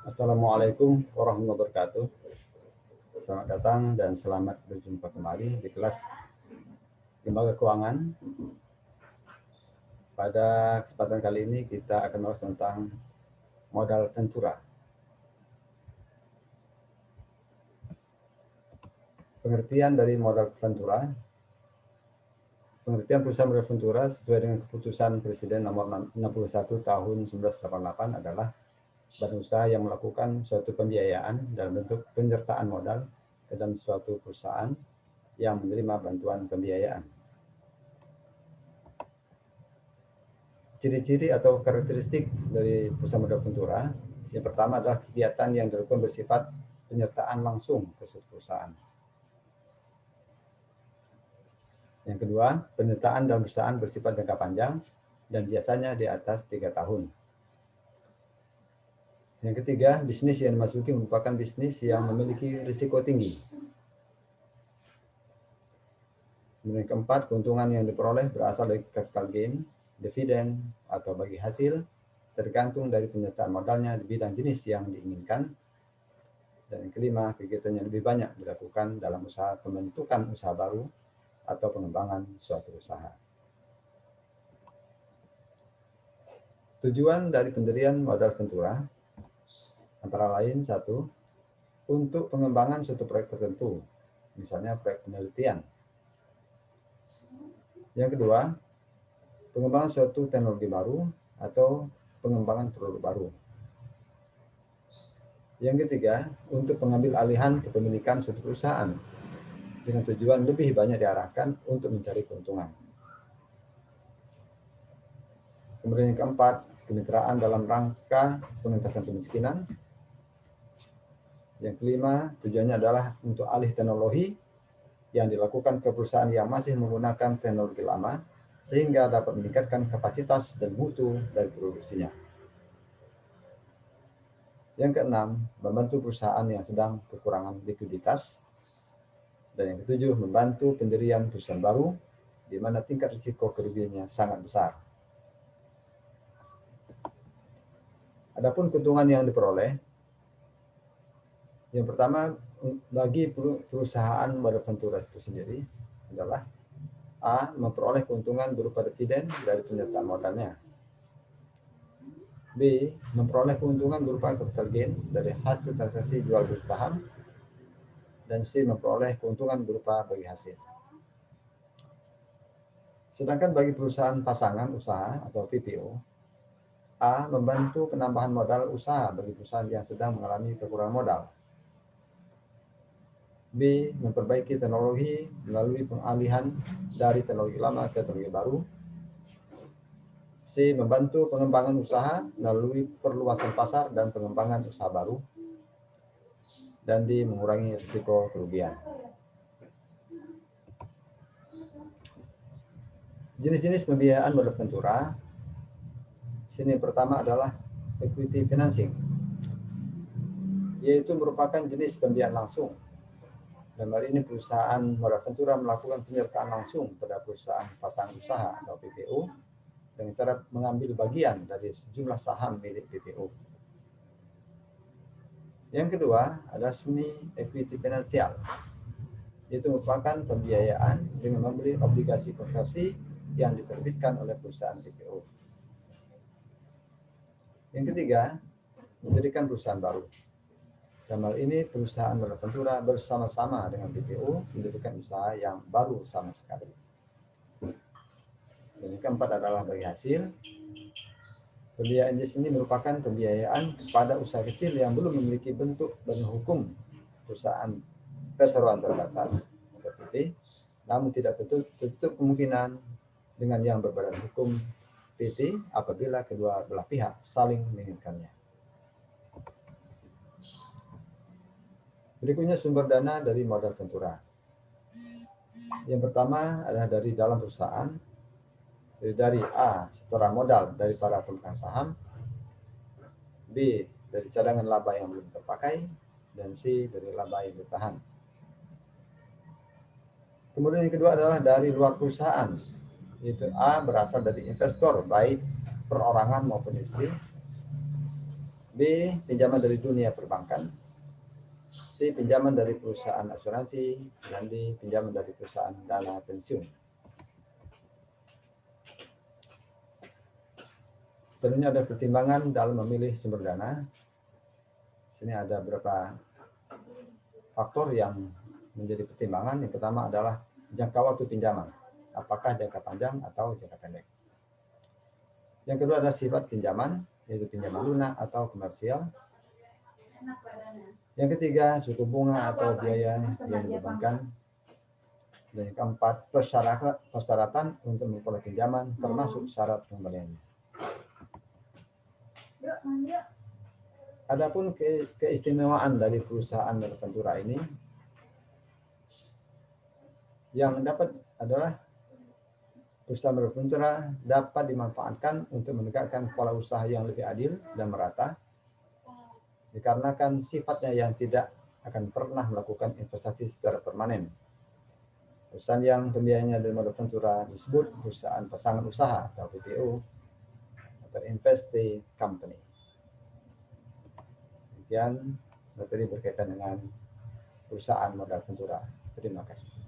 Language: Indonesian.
Assalamualaikum warahmatullahi wabarakatuh. Selamat datang dan selamat berjumpa kembali di kelas Lembaga Keuangan. Pada kesempatan kali ini kita akan membahas tentang modal ventura. Pengertian dari modal ventura. Pengertian perusahaan modal ventura sesuai dengan keputusan Presiden nomor 61 tahun 1988 adalah badan usaha yang melakukan suatu pembiayaan dalam bentuk penyertaan modal ke dalam suatu perusahaan yang menerima bantuan pembiayaan. Ciri-ciri atau karakteristik dari perusahaan modal ventura, yang pertama adalah kegiatan yang dilakukan bersifat penyertaan langsung ke suatu perusahaan. Yang kedua, penyertaan dalam perusahaan bersifat jangka panjang dan biasanya di atas 3 tahun. Yang ketiga, bisnis yang dimasuki merupakan bisnis yang memiliki risiko tinggi. Yang keempat, keuntungan yang diperoleh berasal dari capital gain, dividen, atau bagi hasil, tergantung dari penyertaan modalnya di bidang jenis yang diinginkan. Dan yang kelima, kegiatan yang lebih banyak dilakukan dalam usaha pembentukan usaha baru atau pengembangan suatu usaha. Tujuan dari pendirian modal ventura antara lain: satu, untuk pengembangan suatu proyek tertentu, misalnya proyek penelitian. Yang kedua, pengembangan suatu teknologi baru atau pengembangan produk baru. Yang ketiga, untuk pengambil alihan kepemilikan suatu perusahaan dengan tujuan lebih banyak diarahkan untuk mencari keuntungan. Kemudian yang keempat, kemitraan dalam rangka pengentasan kemiskinan. Yang kelima, tujuannya adalah untuk alih teknologi yang dilakukan ke perusahaan yang masih menggunakan teknologi lama sehingga dapat meningkatkan kapasitas dan mutu dari produksinya. Yang keenam, membantu perusahaan yang sedang kekurangan likuiditas. Dan yang ketujuh, membantu pendirian perusahaan baru di mana tingkat risiko kerugiannya sangat besar. Adapun keuntungan yang diperoleh, yang pertama bagi perusahaan modal ventura itu sendiri adalah A. Memperoleh keuntungan berupa dividen dari penyertaan modalnya. B. Memperoleh keuntungan berupa capital gain dari hasil transaksi jual beli saham. Dan C. Memperoleh keuntungan berupa bagi hasil. Sedangkan bagi perusahaan pasangan usaha atau PPO, A. Membantu penambahan modal usaha bagi perusahaan yang sedang mengalami kekurangan modal. B. Memperbaiki teknologi melalui pengalihan dari teknologi lama ke teknologi baru. C. Membantu pengembangan usaha melalui perluasan pasar dan pengembangan usaha baru. Dan D. Mengurangi risiko kerugian. Jenis-jenis pembiayaan modal ventura. Sini yang pertama adalah equity financing, yaitu merupakan jenis pembiayaan langsung. Dan hal ini perusahaan modal ventura melakukan penyertaan langsung pada perusahaan pasangan usaha atau PPO dengan cara mengambil bagian dari sejumlah saham milik PPO. Yang kedua adalah semi equity finansial, yaitu merupakan pembiayaan dengan membeli obligasi konversi yang diterbitkan oleh perusahaan PPO. Yang ketiga, mendirikan perusahaan baru. Dalam hal ini perusahaan modal ventura bersama-sama dengan BPO mendirikan usaha yang baru sama sekali. Dan yang keempat adalah bagi hasil. Pembiayaan jenis ini merupakan pembiayaan kepada usaha kecil yang belum memiliki bentuk badan hukum perusahaan perseroan terbatas atau PT, namun tidak tertutup kemungkinan dengan yang berbadan hukum PT apabila kedua belah pihak saling menginginkannya. Berikutnya sumber dana dari modal ventura. Yang pertama adalah dari dalam perusahaan, dari A. setoran modal dari para pemegang saham, B. dari cadangan laba yang belum terpakai, dan C. dari laba yang ditahan. Kemudian yang kedua adalah dari luar perusahaan, yaitu A. berasal dari investor baik perorangan maupun istri, B. Pinjaman dari dunia perbankan. C. Pinjaman dari perusahaan asuransi. Dan D. Pinjaman dari perusahaan dana pensiun. Sebenarnya ada pertimbangan dalam memilih sumber dana. Sini ada beberapa faktor yang menjadi pertimbangan. Yang pertama adalah jangka waktu pinjaman. Apakah jangka panjang atau jangka pendek. Yang kedua adalah sifat pinjaman, yaitu pinjaman lunak atau komersial. Yang ketiga, suku bunga atau biaya yang dibebankan. Dan yang keempat, persyaratan untuk memperoleh pinjaman, termasuk syarat pembeliannya. Adapun keistimewaan dari perusahaan Merventura ini yang dapat adalah perusahaan Merventura dapat dimanfaatkan untuk menegakkan pola usaha yang lebih adil dan merata, dikarenakan sifatnya yang tidak akan pernah melakukan investasi secara permanen. Perusahaan yang pembiayanya dari Merventura disebut perusahaan pasangan usaha atau PPO atau investee company. Demikian materi berkaitan dengan perusahaan modal Ventura. Terima kasih.